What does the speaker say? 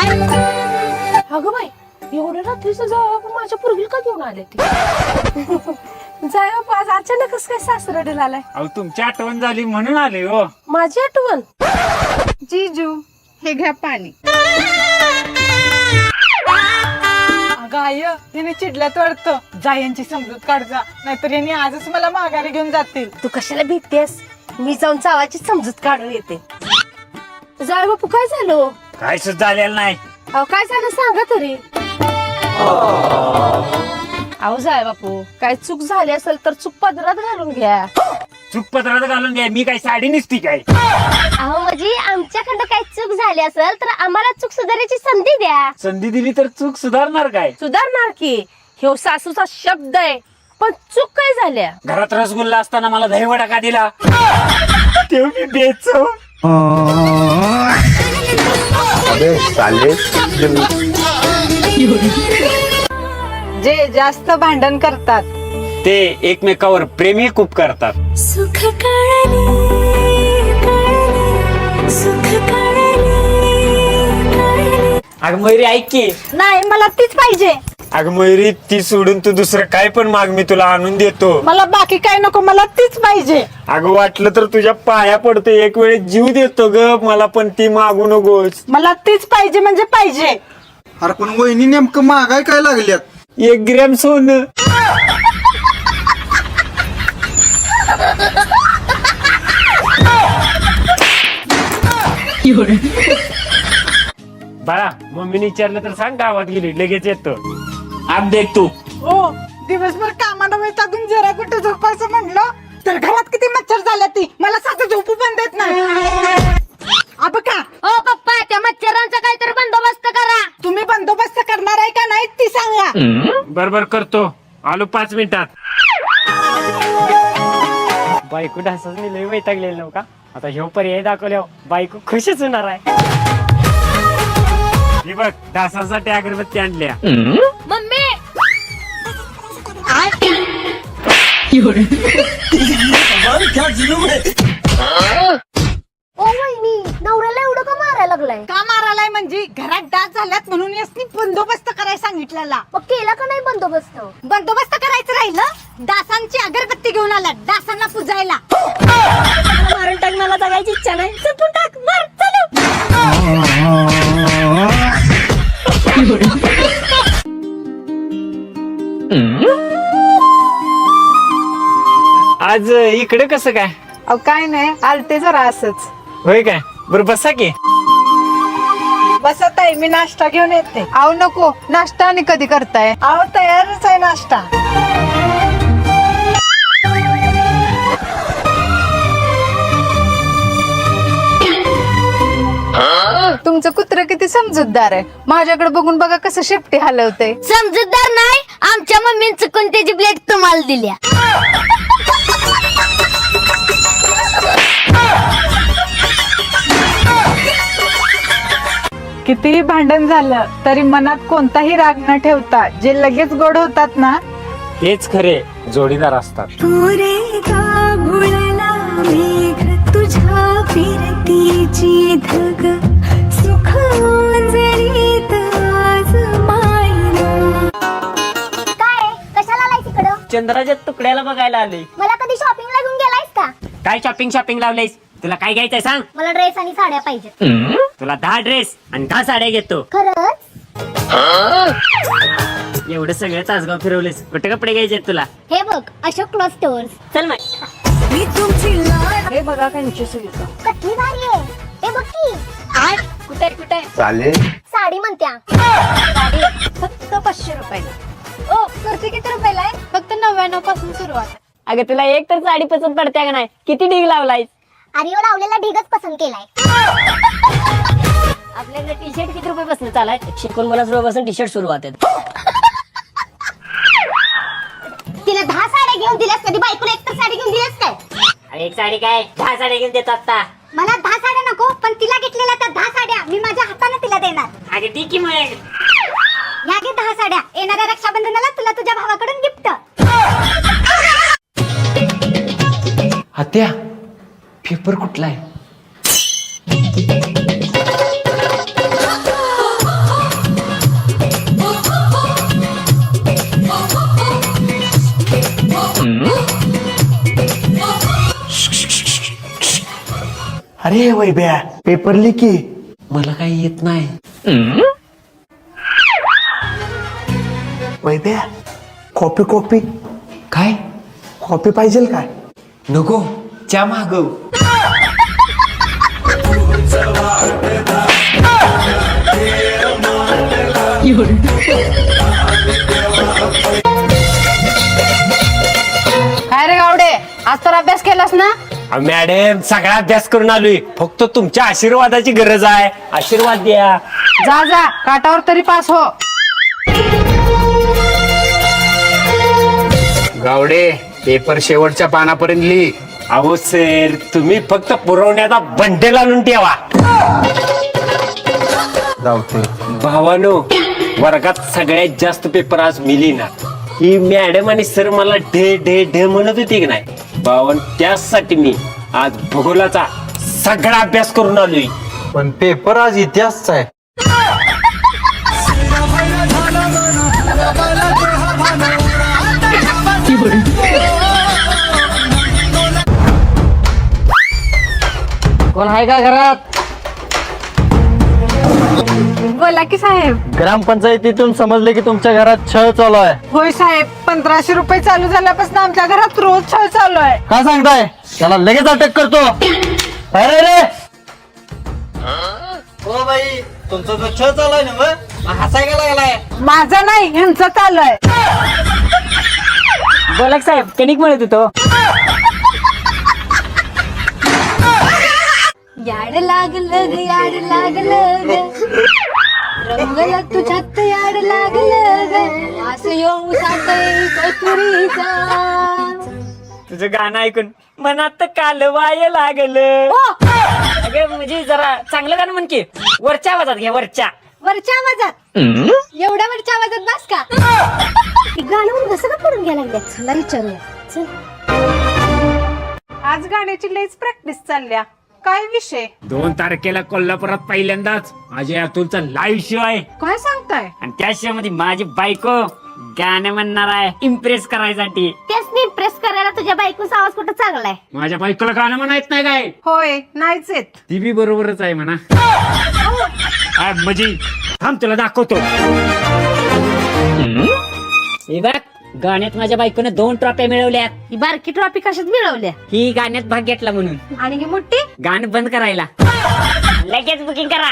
अगं बाई, एवढ्या रात्रीचं जावं माझ्या पोरगीला का घेऊन आले ते? जाय आज अचानकच काय सासरडीला आलाय? अहो तुमची आठवण झाली म्हणून आले हो. माझी आठवण? जीजू हे घ्या पाणी. अगं आय, तिने चिडल्यात वाटतं. जा यांची समजूत काढ जा, नाहीतर यांनी आजच मला माघारी घेऊन जातील. तू कशाला भीतेस? मी जाऊन चावाची समजूत काढून येते. जाय बापू, काय झालं? काय सुद्धा झालेलं नाही. अहो काय झालं सांगा तरी. अहो जाय बापू, काय चूक झाली असेल तर चूक पदरात घालून घ्या. चूक पत्रात घालून घ्या. मी काय साडी नेसती काय? अहो म्हणजे आमच्याकडं काही चूक झाली असेल तर आम्हाला चूक सुधारायची संधी द्या. संधी दिली तर चूक सुधारणार काय? सुधारणार की, ह्यो सासूचा शब्द आहे. पण चूक काय झाल्या? घरात रसगुल्ला असताना मला दहीवडा का दिला? ते मी द्यायचो. जे जास्त भांडण करतात ते एकमेकावर प्रेमही खूप करतात. सुख कळले सुख कळले. अगं मयुरी ऐक की. नाही, मला तीच पाहिजे. अगं मयुरी, ती सोडून तू दुसरं काय पण माग, मी तुला आणून देतो. मला बाकी काय नको, मला तीच पाहिजे. अगं वाटलं तर तुझ्या पाया पडतो, एक वेळ जीव देतो ग, मला पण ती मागू नकोस. मला तीच पाहिजे म्हणजे पाहिजे. अरे पण वहिनी नेमकं मागाय काय लागल्यात? 1 ग्रॅम सोनं. बाळा, मम्मीने विचारलं तर सांग गावात गेली, लगेच येतो. आप देख तू. हो, दिवसभर कामाला वैतागून जरा कुठे झोपायचं म्हणलं तर घरात किती मच्छर झाल्या. ती मला साधं झोपू पण देत नाही. अब का ओ पप्पा, त्या मच्छरांचा काहीतरी बंदोबस्त करा. तुम्ही बंदोबस्त करणार आहे का नाही ती सांगा. बरोबर करतो, आलो 5 मिनिटात. बायको ढासच मी लय वैतागलेलं नव्ह का? आता ह्यो पर्याय दाखवल्यावर बायको खुशच होणार आहे. ही बघ, ढासासाठी अगरबत्ती आणल्या. मम्मी ओ वहिनी, नवऱ्याला एवढं का मारायला लागलाय? का मारायलाय म्हणजे घरात डास झाल्यात म्हणून यासनी बंदोबस्त करायला सांगितलेला. मग केला का नाही बंदोबस्त? बंदोबस्त करायचं राहिलं, डासांची अगरबत्ती घेऊन आला डासांना पुजायला. मारून टाक, मला जगायची इच्छा नाही. संपून टाक, मार, चलो. आज इकडे कसं काय? अहो काय नाही, आलते जरा असच. होय काय? बरं बसा की. बसत आहे, मी नाश्ता घेऊन येते. आव नको, नाश्ता आणि कधी करताय? अहो तयारच आहे नाश्ता. तुमचं कुत्र किती समजूतदार आहे. माझ्याकडे बघून बघा कसं शेपटी हलवते. समजूतदार नाही, आमच्या मम्मीने चुकून त्याची प्लेट तुम्हाला दिल्या. कितीही भांडण झालं तरी मनात कोणताही राग न ठेवता जे लगेच गोड होतात ना, हेच खरे जोडीदार असतात. पुरे गाभुळला मेघ तुझ्या फिरतीची धग सुख जरीत आज मायना. काय, कशाला आलाय तिकडं? चंद्राच्या तुकड्याला बघायला आले. मला कधी शॉपिंगला घेऊन गेलायस का? काय शॉपिंग लावलेस? तुला काय घ्यायचंय सांग. मला ड्रेस आणि साड्या पाहिजेत. तुला 10 ड्रेस आणि 10 साड्या घेतो. खरंच? एवढं सगळं तासगाव फिरवलेस, कुठे कपडे घ्यायचे तुला? हे बघ, अशोक क्लॉथ स्टोअर्स. चल मग. मी तुमची लाड हे बघा त्यांची सुविधा. कसली भारी आहे. हे बघ की. कुठे साडी म्हणत्या. फक्त 500 रुपयाला. ओ, कुर्ती किती रुपयाला आहे? फक्त 99 पासून सुरुवात. अगं तुला एक तर साडी पसंत पडते का नाही? किती ढीग लावलाय? अरे ओ, लावलेला ढिगच पसंत केलाय. आपल्याकडे टी शर्ट किती रुपये पासून चालाय? 149 रुपयापासून टी शर्ट सुरुवात आहे. तिला 10 साड्या घेऊन दिल्यास, कधी बायकोला एक तर साडी घेऊन दिल्यास काय? अरे एक साडी काय, 10 साड्या घेऊन देतो आता. मला 10 साड्या नको, पण तिला घेतलेल्या त्या 10 साड्या मी माझ्या हाताने तिला देणार. अगं ठीक की मग. ह्या घे 10 साड्या. येणाऱ्या रक्षाबंधनाला तुला तुझ्या भावाकडून गिफ्ट. आत्या, पेपर कुठला आहे? अरे वैभ्या पेपर लिखी. मला काही येत नाही. वैभ्या कॉपी कॉपी काय कॉपी पाहिजे काय? नको च्या मागव. काय रे गावडे, आज तर अभ्यास केलास ना? मॅडम सगळा अभ्यास करून आलोय, फक्त तुमच्या आशीर्वादाची गरज आहे. आशीर्वाद द्या. जा जा, काटावर तरी पास हो. गावडे पेपर शेवटच्या पानापर्यंत लिही. अहो सर, तुम्ही फक्त पुरवण्याचा बंडल आणून ठेवा. भावानो, वर्गात सगळ्यात जास्त पेपर आज मिली ना, ही मॅडम आणि सर मला ढे ढे ढे म्हणत होती की नाही भावन, त्यासाठी मी आज भूगोलाचा सगळा अभ्यास करून आलोय. पण पेपर आज इतिहासचा आहे. कोण आहे का घरात? बोला की साहेब. ग्रामपंचायतीतून समजले की तुमच्या घरात छळ चालू आहे. होय साहेब, 1500 रुपये चालू झाल्यापासून आमच्या घरात रोज छळ चालू आहे. काय सांगताय? त्याला लगेच अटक करतो. अरे रे हो बाई, तुमचा जो छळ चालू आहे ना, हसाय का लागलाय? माझा नाही, ह्यांचा चालू आहे. बोला की साहेब, कणिक म्हणत होतो. याड लागलं ग, याड लागलं ग, रंगला तुझ्यात याड लागलं ग, वास येऊ साठे कस्तुरीचा. तुझं गाणं ऐकून मनात कालवाय लागलं. अगं म्हणजे जरा चांगलं गाणं म्हण की. वरच्या आवाजात घ्या, वरच्या. वरच्या आवाजात, एवढ्या वरच्या आवाजात बस का? गाणं कसं का पडून घ्यायला लागल्या? चला विचारूया. चल. आज गाण्याची लईच प्रॅक्टिस चालल्या. काय विषय? 2 तारखेला कोल्हापुरात पहिल्यांदाच अजय अतुलचा लाईव्ह शो आहे. काय सांगताय? आणि त्या शो मध्ये माझी बायको गाणं म्हणणार आहे, इम्प्रेस करायसाठी. तेच मी इम्प्रेस करायला तुझ्या बायकोचा आवाज कुठं चांगला आहे? माझ्या बायकोला गाणं म्हणायचं नाही काय? होय, नाहीच येत. ती बी बरोबरच आहे म्हणा. म्हणजे थांब तुला दाखवतो. हे बघ, गाण्यात माझ्या बायकोने 2 ट्रॉफ्या मिळवल्या. ही बारकी ट्रॉफी कशात मिळवल्या? ही गाण्यात भाग घेतला म्हणून. आणि ही मोठी? गाणं बंद करायला. लगेच बुकिंग करा.